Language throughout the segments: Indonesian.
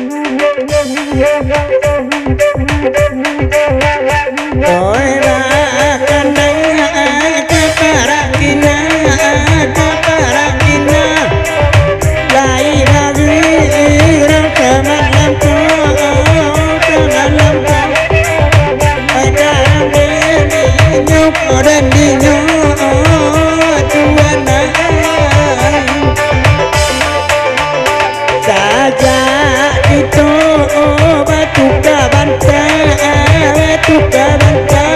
Ôi ra can đánh kaparakina lai ra vi ra kaman lam ko ada ni nyo kodan di nyo tuana saja itu batu kabanta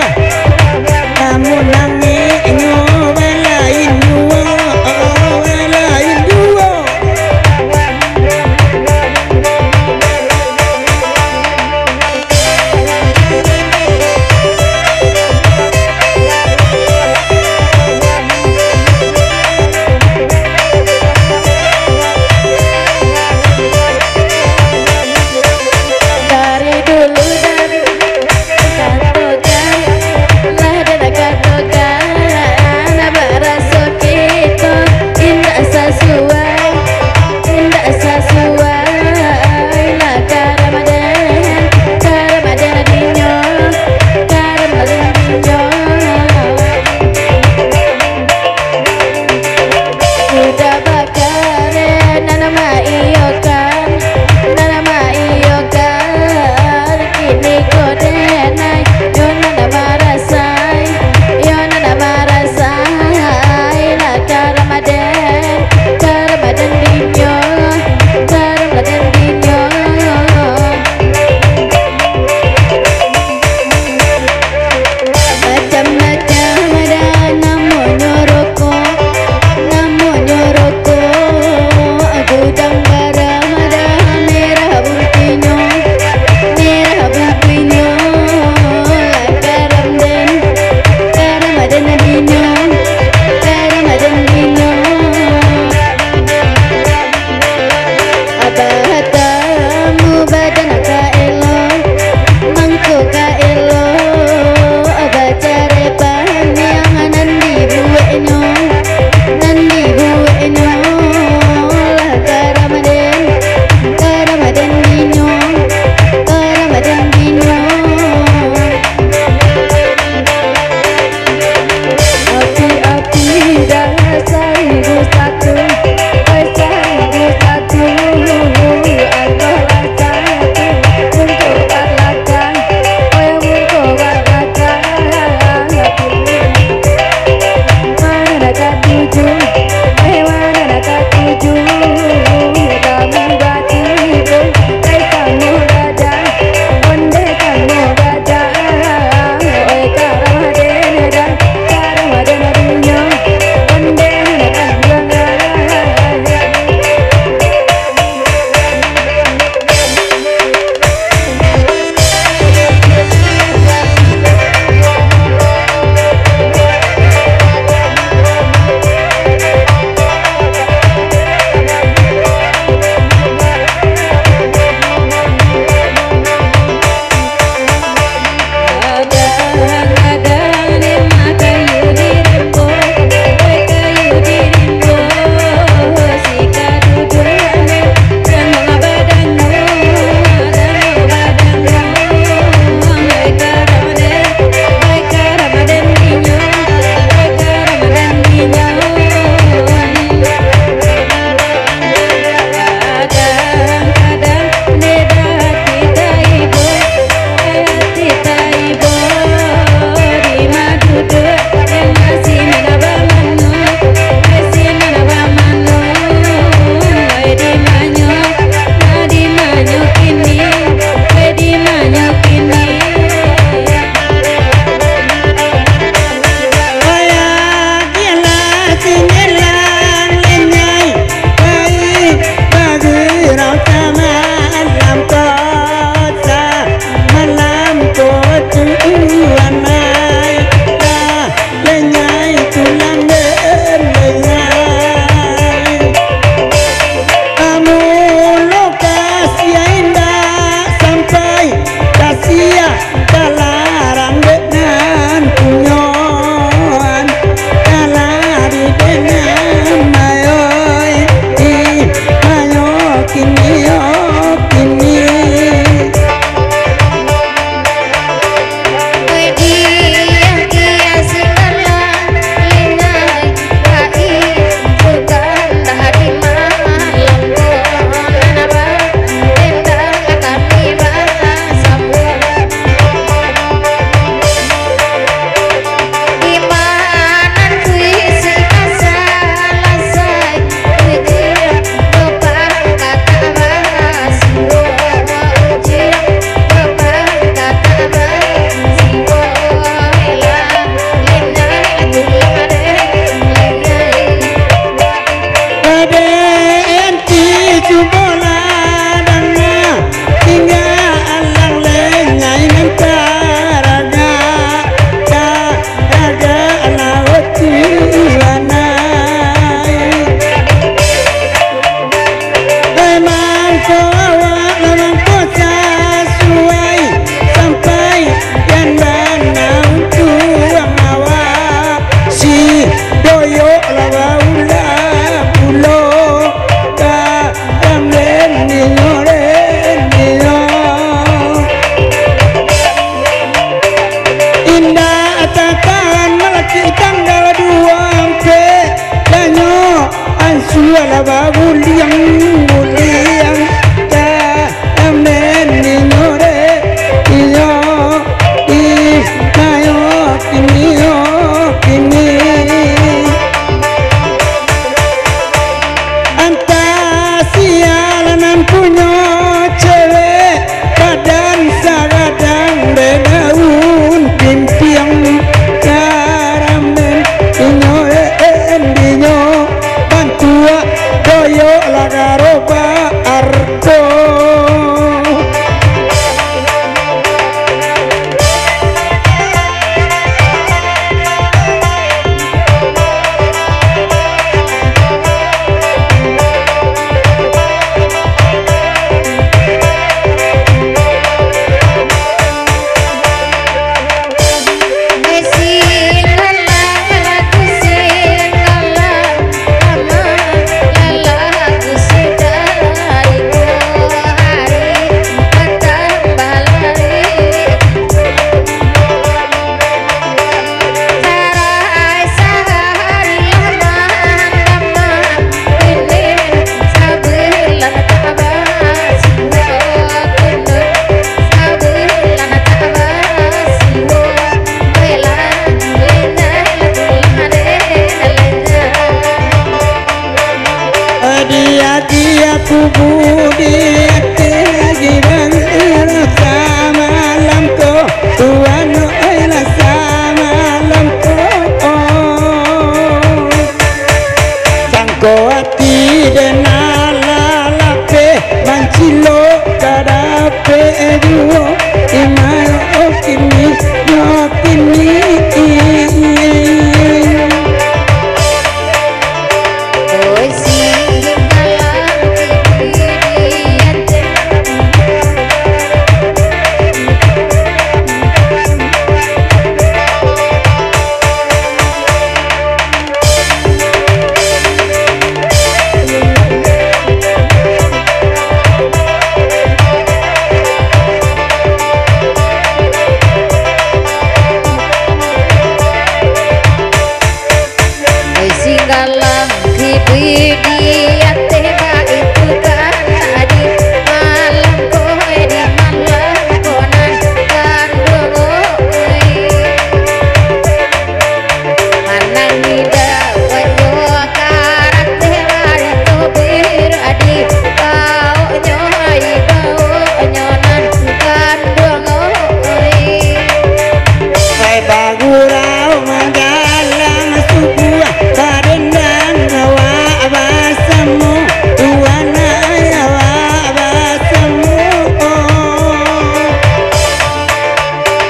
silo kada peduo imayo kini no kini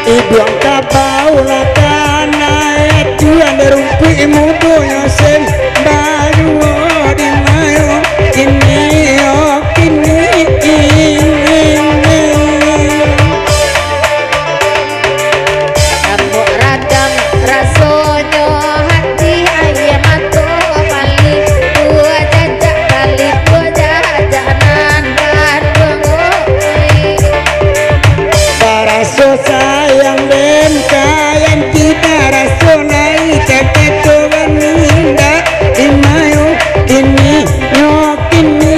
Ibuang kabau lakana itu yang rumpi mudo yang sen baru di mayo kini ambo radang rasonyo hati ayam atau pali dua jajak kali dua jajanan dan bengoi paraso sayang dan kayan kita rasonai teteto baninda imayo ini nyokini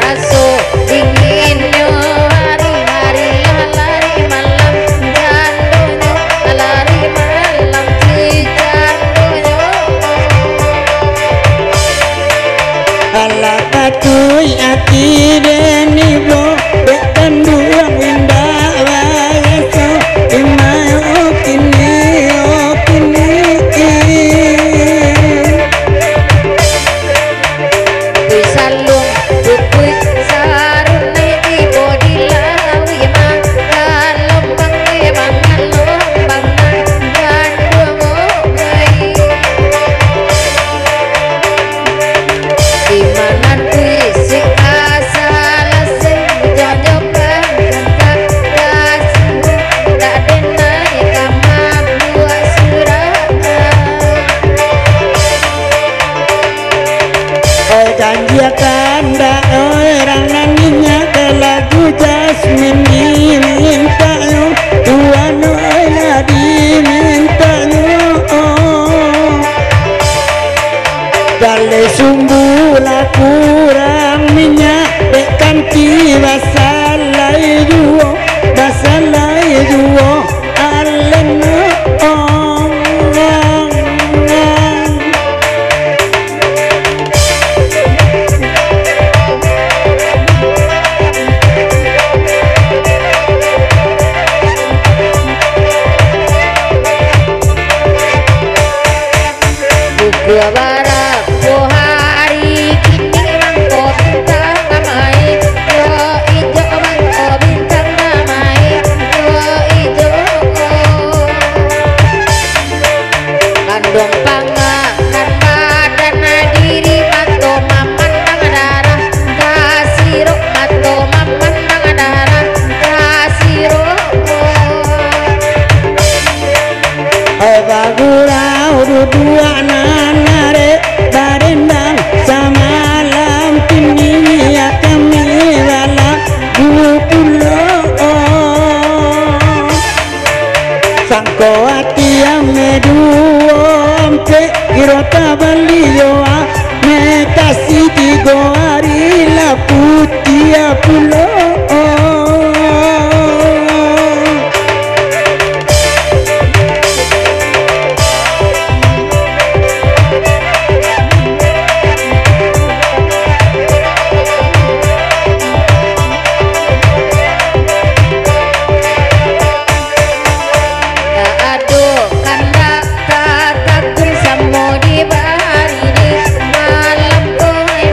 raso dinginyo hari-hari lari malam jandonyo lari malam jandonyo ala patui ati deni blo bekan duang indah wayaso imayo kini bisalung bukui sarune di bodi lawi mangalom bangai mangalom bangai jandongai dimana tuisi asal sing jojo pengentak kasih tak denai kamar buah surah janji akan dak orang naninya ke lagu Jasmine minta yo Tuhan lagi minta yo dale sumbu la kurang minyak bekan tiba salai juo alena dua barak hari kini mangko bintang namai yo ijo mangko bintang namai yo ijo kandung panganan badan diri mato maman darah kasiro mato maman darah kasiro bagurau dua nanare barendang samalam kini ya kami wala bukulo sangko ati ameduo ampe irota balioa me kasih tigo hari la putia pulo kagum samo di bahari di malam kowe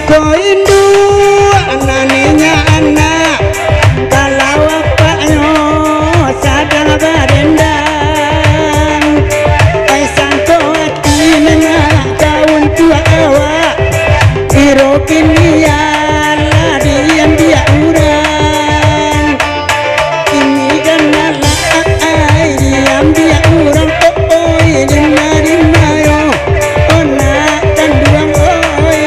Koindu ananinya anak kalau bapaknya sadang barendang ai sangko hati nengah kawan tua awak iro kini ala diam dia urang ini kan ala ai diam dia urang oh lima lima yo ona tanduang oi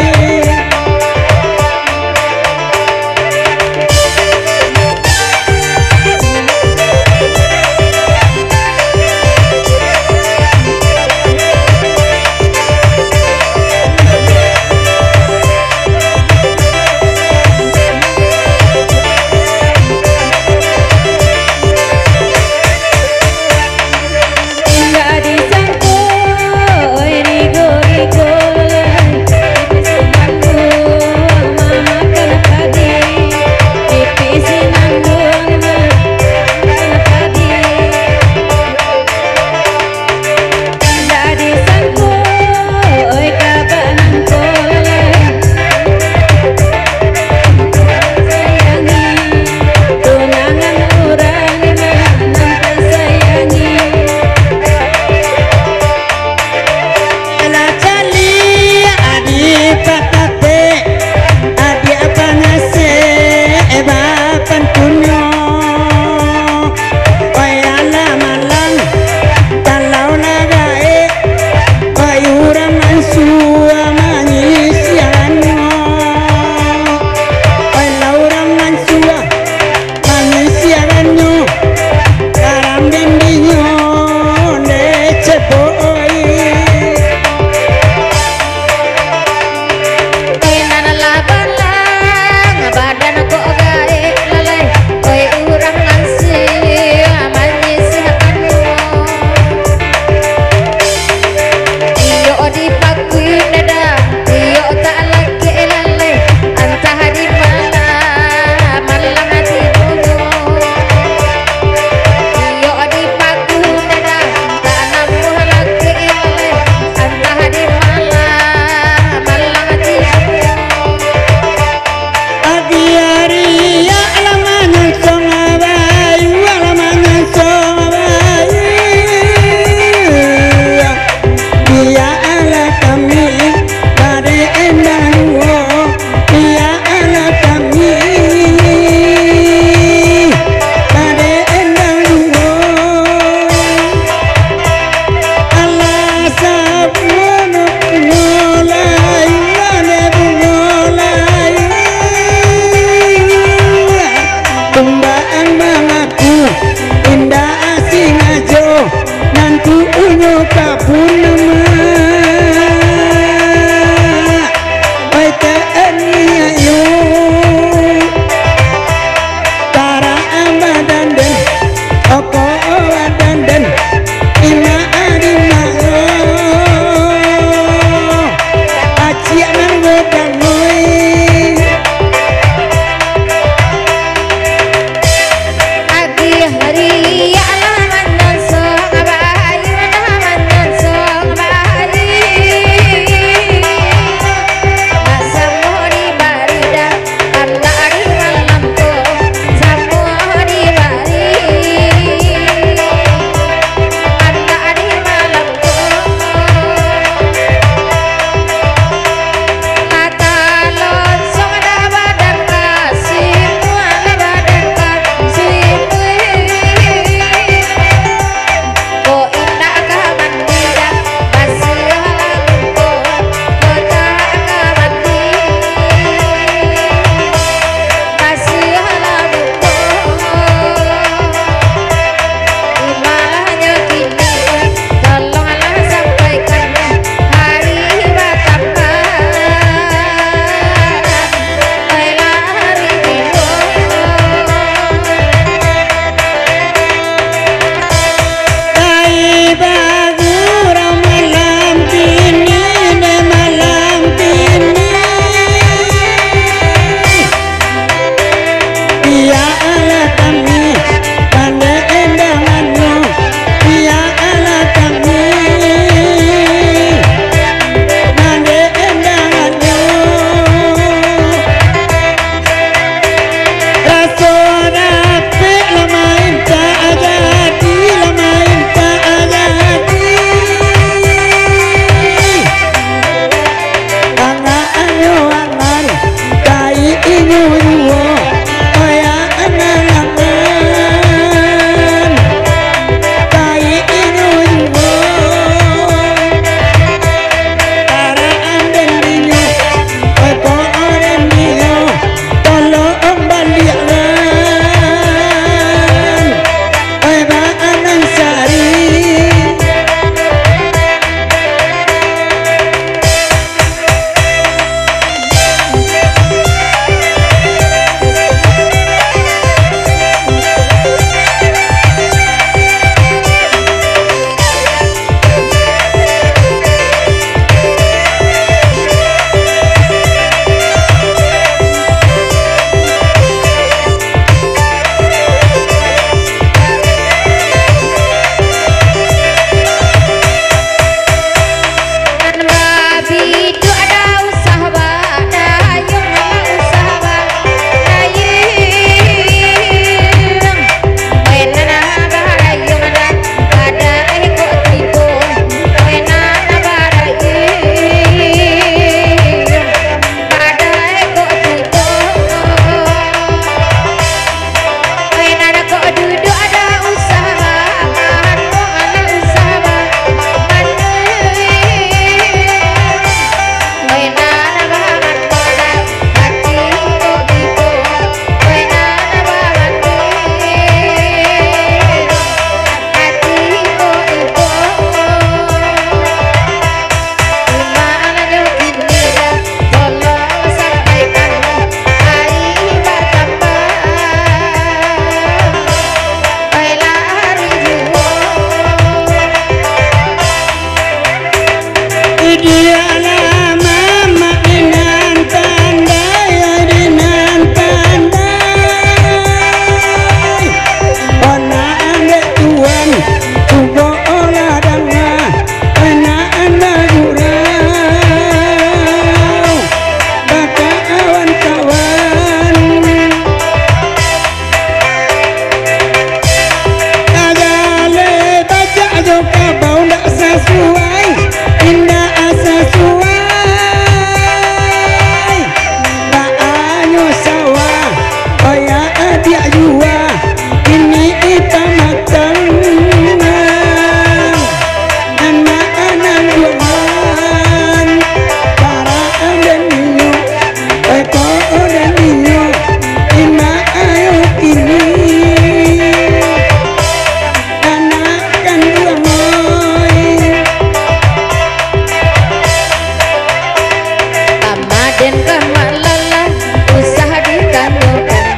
Den kemalalah usah ditanyakan,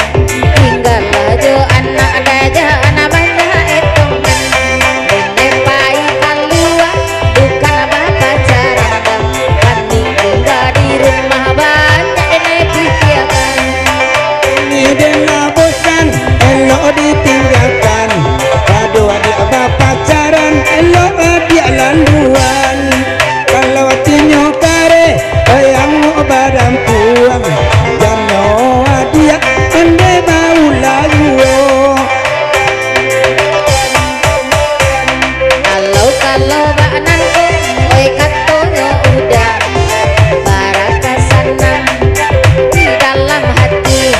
tinggal aja anak gajah anak banyak etongan. Dene pai kalua bukan apa pacaran, paling tinggal di rumah banyak dene pikiran. Ni dena bosan elok ditinggalkan, aduh adik apa pacaran elok dia landuan. Kalau tinyo kare yang badan puang, jano dia ande bau lalu. Kalau baknanku oi katonyo udah baraka sana di dalam hati.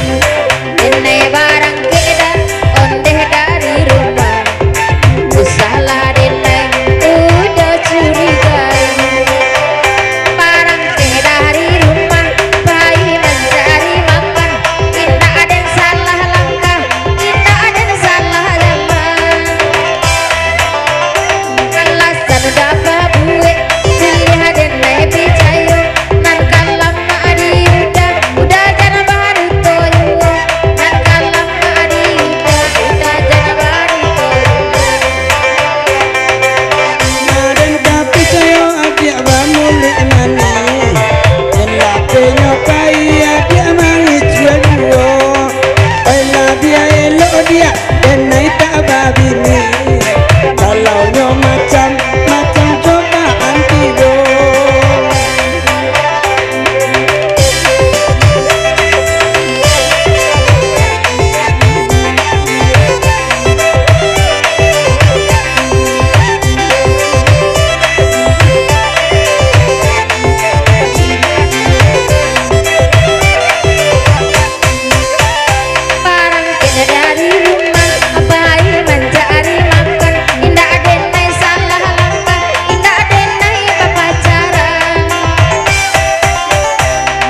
Dene barang keda ondeh dari rumah, usahlah dene udah curiga. Barang keda dari rumah bayi mencari makan, tidak ada yang salah langkah, tidak ada yang salah zaman. Alasan dapat buat dilihat dan lebih cayo, nan kalam adi udah jangan baru toyo, nan kalam adi udah jangan baru toyo. Naden tapi sayo adik bamuli mani, elapenyo kaya dia mangi jual. Ela dia elok dia dan naik tak babini. Kalau nyo macam cobaan tidur. Barang kena dari rumah bayi mencari makan, indah ada yang salah langkah, indah ada yang pacaran.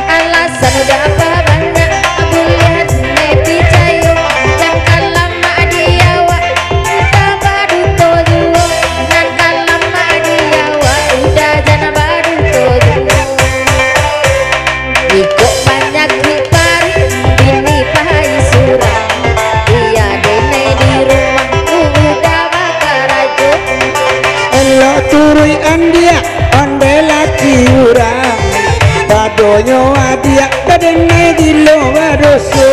Alasan udah apa banyak aku lihat nepi cayo, dan kalam adiawa udah baru toyo, dan kalam adiawa udah jana baru toyo. Ikut banyak dipari bini pai surang, dia dene di rumah udah bakar aja. Elok turui andia ande laki urang, badonyo adia kadene di lo wadoso.